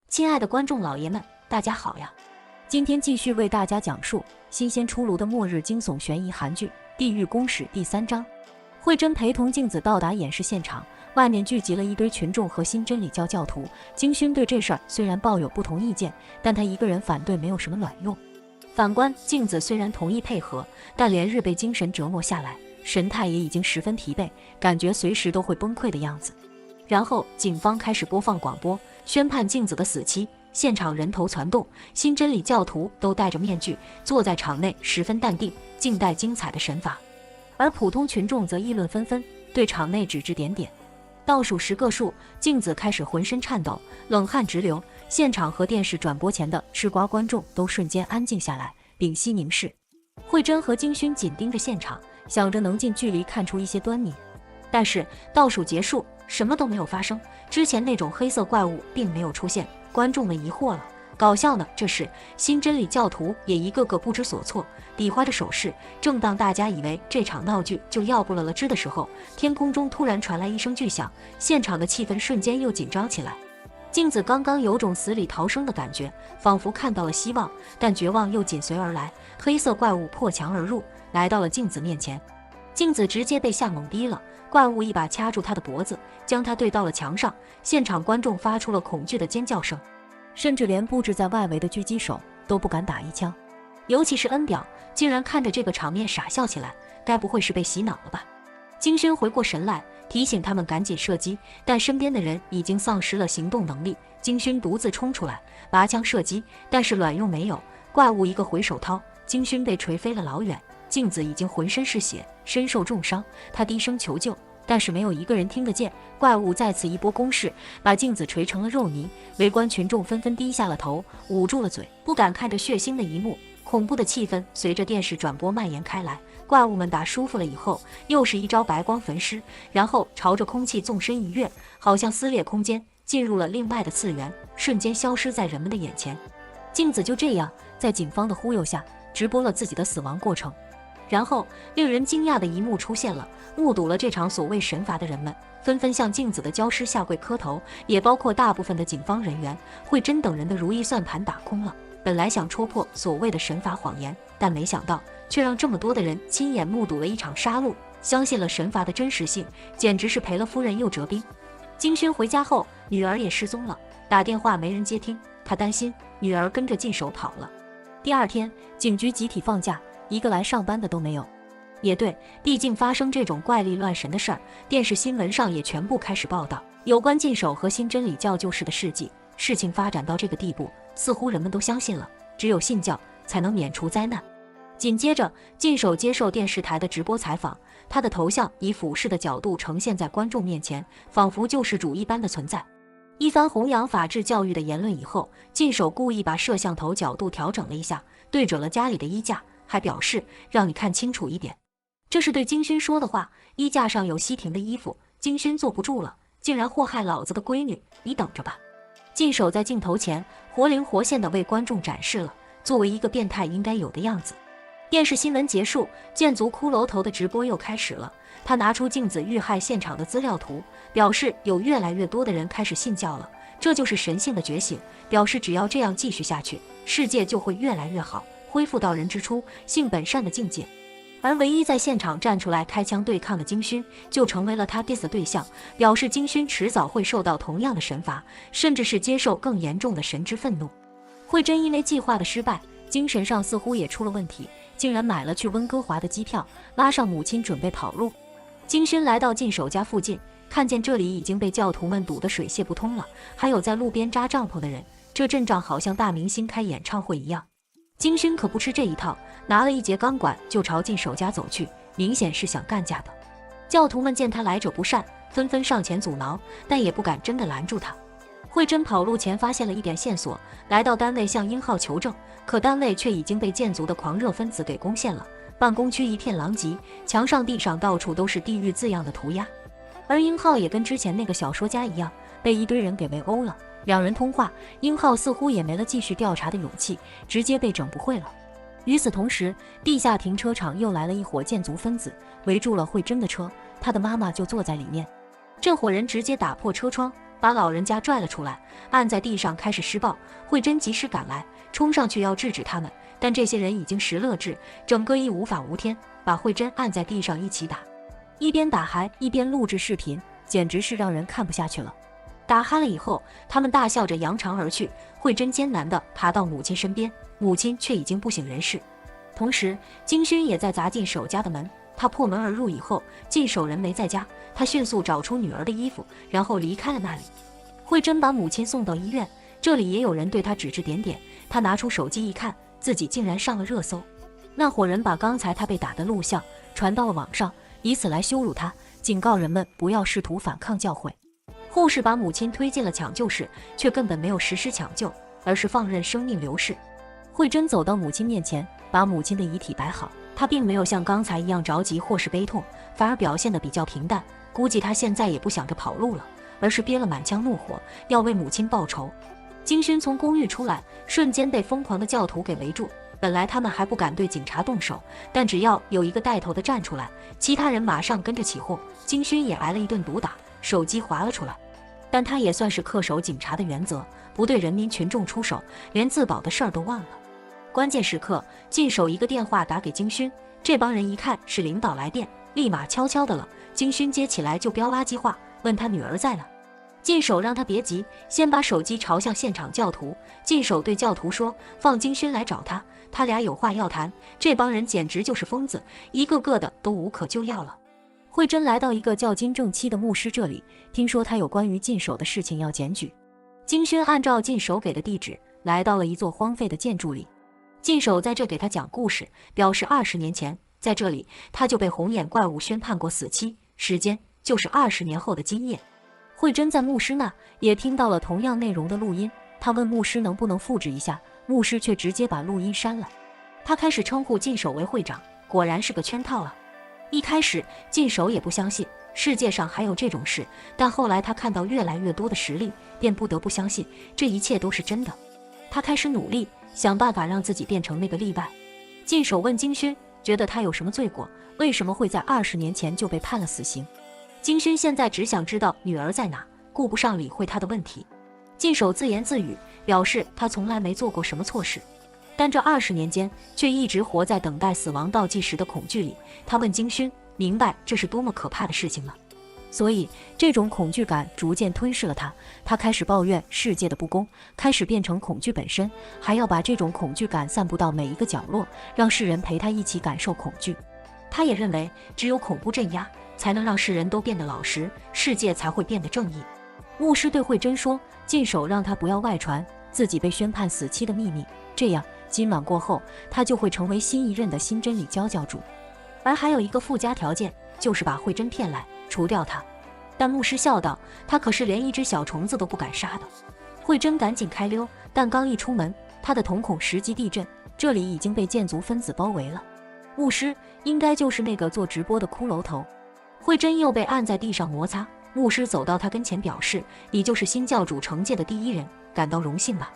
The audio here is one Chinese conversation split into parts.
亲爱的观众老爷们，大家好呀！今天继续为大家讲述新鲜出炉的末日惊悚悬疑韩剧《地狱公使》第3章。慧珍陪同镜子到达演示现场，外面聚集了一堆群众和新真理教教徒。金勋对这事儿虽然抱有不同意见，但他一个人反对没有什么卵用。反观镜子虽然同意配合，但连日被精神折磨下来，神态也已经十分疲惫，感觉随时都会崩溃的样子。然后警方开始播放广播，宣判镜子的死期。现场人头攒动，新真理教徒都戴着面具，坐在场内十分淡定，静待精彩的审法。而普通群众则议论纷纷，对场内指指点点。倒数10个数，镜子开始浑身颤抖，冷汗直流。现场和电视转播前的吃瓜观众都瞬间安静下来，屏息凝视。慧珍和金勋紧盯着现场，想着能近距离看出一些端倪。但是倒数结束，什么都没有发生，之前那种黑色怪物并没有出现，观众们疑惑了。搞笑呢，这时新真理教徒也一个个不知所措，比划着手势。正当大家以为这场闹剧就要不了了之的时候，天空中突然传来一声巨响，现场的气氛瞬间又紧张起来。镜子刚刚有种死里逃生的感觉，仿佛看到了希望，但绝望又紧随而来。黑色怪物破墙而入，来到了镜子面前。镜子直接被吓懵逼了，怪物一把掐住他的脖子，将他对到了墙上。现场观众发出了恐惧的尖叫声，甚至连布置在外围的狙击手都不敢打一枪。尤其是恩表，竟然看着这个场面傻笑起来，该不会是被洗脑了吧？金勋回过神来，提醒他们赶紧射击，但身边的人已经丧失了行动能力。金勋独自冲出来，拔枪射击，但是卵用没有。怪物一个回手掏，金勋被锤飞了老远。镜子已经浑身是血，身受重伤，他低声求救，但是没有一个人听得见。怪物再次一波攻势，把镜子锤成了肉泥。围观群众纷纷低下了头，捂住了嘴，不敢看着血腥的一幕。恐怖的气氛随着电视转播蔓延开来。怪物们打舒服了以后，又是一招白光焚尸，然后朝着空气纵身一跃，好像撕裂空间，进入了另外的次元，瞬间消失在人们的眼前。镜子就这样在警方的忽悠下直播了自己的死亡过程。然后令人惊讶的一幕出现了，目睹了这场所谓神罚的人们纷纷向镜子的焦尸下跪磕头，也包括大部分的警方人员。慧珍等人的如意算盘打空了，本来想戳破所谓的神罚谎言，但没想到却让这么多的人亲眼目睹了一场杀戮，相信了神罚的真实性，简直是赔了夫人又折兵。金勋回家后，女儿也失踪了，打电话没人接听，他担心女儿跟着进手跑了。第二天，警局集体放假，一个来上班的都没有。也对，毕竟发生这种怪力乱神的事儿，电视新闻上也全部开始报道有关禁手和新真理教救世的事迹。事情发展到这个地步，似乎人们都相信了，只有信教才能免除灾难。紧接着，禁手接受电视台的直播采访，他的头像以俯视的角度呈现在观众面前，仿佛救世主一般的存在。一番弘扬法治教育的言论以后，禁手故意把摄像头角度调整了一下，对准了家里的衣架，还表示让你看清楚一点。这是对金勋说的话，衣架上有西婷的衣服，金勋坐不住了，竟然祸害老子的闺女，你等着吧。禁手在镜头前活灵活现地为观众展示了作为一个变态应该有的样子。电视新闻结束，建族骷髅头的直播又开始了。他拿出镜子遇害现场的资料图，表示有越来越多的人开始信教了，这就是神性的觉醒，表示只要这样继续下去，世界就会越来越好，恢复到人之初性本善的境界。而唯一在现场站出来开枪对抗的金勋，就成为了他 diss 的对象，表示金勋迟早会受到同样的神罚，甚至是接受更严重的神之愤怒。慧珍因为计划的失败，精神上似乎也出了问题，竟然买了去温哥华的机票，拉上母亲准备跑路。金勋来到禁手家附近，看见这里已经被教徒们堵得水泄不通了，还有在路边扎帐篷的人，这阵仗好像大明星开演唱会一样。金勋可不吃这一套，拿了一节钢管就朝禁手家走去，明显是想干架的。教徒们见他来者不善，纷纷上前阻挠，但也不敢真的拦住他。慧珍跑路前发现了一点线索，来到单位向英浩求证，可单位却已经被建族的狂热分子给攻陷了，办公区一片狼藉，墙上地上到处都是地狱字样的涂鸦。而英浩也跟之前那个小说家一样，被一堆人给围殴了。两人通话，英浩似乎也没了继续调查的勇气，直接被整不会了。与此同时，地下停车场又来了一伙建族分子，围住了慧珍的车，她的妈妈就坐在里面。这伙人直接打破车窗，把老人家拽了出来，按在地上开始施暴。慧珍及时赶来，冲上去要制止他们，但这些人已经识乐智，整个一无法无天，把慧珍按在地上一起打，一边打还一边录制视频，简直是让人看不下去了。打嗨了以后，他们大笑着扬长而去。慧珍艰难地爬到母亲身边，母亲却已经不省人事。同时，金勋也在砸进守家的门。他破门而入以后，进守人没在家，他迅速找出女儿的衣服，然后离开了那里。慧珍把母亲送到医院，这里也有人对他指指点点。他拿出手机一看，自己竟然上了热搜。那伙人把刚才他被打的录像传到了网上，以此来羞辱他，警告人们不要试图反抗教会。护士把母亲推进了抢救室，却根本没有实施抢救，而是放任生命流逝。慧珍走到母亲面前，把母亲的遗体摆好。她并没有像刚才一样着急或是悲痛，反而表现得比较平淡。估计她现在也不想着跑路了，而是憋了满腔怒火，要为母亲报仇。金勋从公寓出来，瞬间被疯狂的教徒给围住。本来他们还不敢对警察动手，但只要有一个带头的站出来，其他人马上跟着起哄。金勋也挨了一顿毒打，手机滑了出来。但他也算是恪守警察的原则，不对人民群众出手，连自保的事儿都忘了。关键时刻，进守一个电话打给金勋，这帮人一看是领导来电，立马悄悄的了。金勋接起来就飙垃圾话，问他女儿在哪。进守让他别急，先把手机朝向现场教徒。进守对教徒说，放金勋来找他，他俩有话要谈。这帮人简直就是疯子，一个个的都无可救药了。慧珍来到一个叫金正期的牧师这里，听说他有关于进守的事情要检举。金勋按照进守给的地址，来到了一座荒废的建筑里。进守在这给他讲故事，表示20年前在这里他就被红眼怪物宣判过死期，时间就是20年后的今夜。慧珍在牧师那也听到了同样内容的录音，他问牧师能不能复制一下，牧师却直接把录音删了。他开始称呼进守为会长，果然是个圈套啊。一开始进守也不相信世界上还有这种事，但后来他看到越来越多的实例，便不得不相信这一切都是真的。他开始努力想办法让自己变成那个例外。进守问金勋，觉得他有什么罪过，为什么会在20年前就被判了死刑？金勋现在只想知道女儿在哪，顾不上理会他的问题。进守自言自语，表示他从来没做过什么错事，但这20年间却一直活在等待死亡倒计时的恐惧里。他问金勋，明白这是多么可怕的事情吗？所以这种恐惧感逐渐吞噬了他，他开始抱怨世界的不公，开始变成恐惧本身，还要把这种恐惧感散布到每一个角落，让世人陪他一起感受恐惧。他也认为只有恐怖镇压，才能让世人都变得老实，世界才会变得正义。牧师对慧珍说，进守让他不要外传自己被宣判死期的秘密，这样今晚过后他就会成为新一任的新真理教教主。而还有一个附加条件，就是把慧珍骗来除掉他。但牧师笑道，他可是连一只小虫子都不敢杀的。慧珍赶紧开溜，但刚一出门，他的瞳孔实际地震，这里已经被建筑分子包围了。牧师应该就是那个做直播的骷髅头。慧珍又被按在地上摩擦，牧师走到他跟前表示，你就是新教主惩戒的第一人，感到荣幸吧。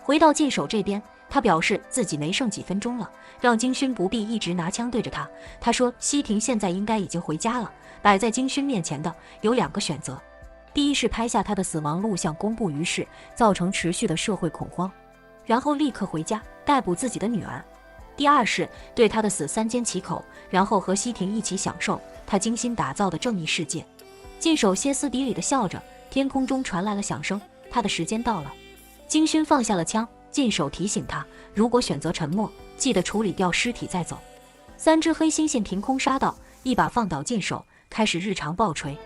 回到进守这边，他表示自己没剩几分钟了，让金勋不必一直拿枪对着他。他说西婷现在应该已经回家了，摆在金勋面前的有2个选择，第一是拍下他的死亡录像公布于世，造成持续的社会恐慌，然后立刻回家逮捕自己的女儿；第二是对他的死三缄其口，然后和西婷一起享受他精心打造的正义世界。进守歇斯底里地笑着，天空中传来了响声，他的时间到了。金勋放下了枪，进守提醒他，如果选择沉默，记得处理掉尸体再走。3只黑猩猩凭空杀到，一把放倒进守，开始日常爆锤，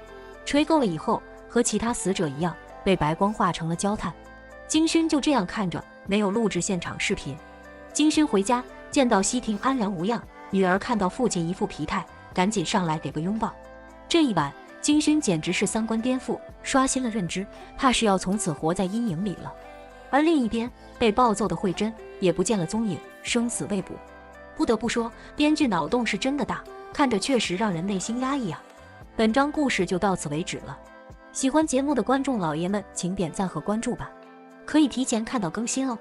锤够了以后，和其他死者一样，被白光化成了焦炭。金勋就这样看着，没有录制现场视频。金勋回家，见到西婷安然无恙，女儿看到父亲一副疲态，赶紧上来给个拥抱。这一晚，金勋简直是3观颠覆，刷新了认知，怕是要从此活在阴影里了。而另一边，被暴揍的慧珍也不见了踪影，生死未卜。不得不说，编剧脑洞是真的大，看着确实让人内心压抑啊。本章故事就到此为止了。喜欢节目的观众老爷们，请点赞和关注吧，可以提前看到更新哦。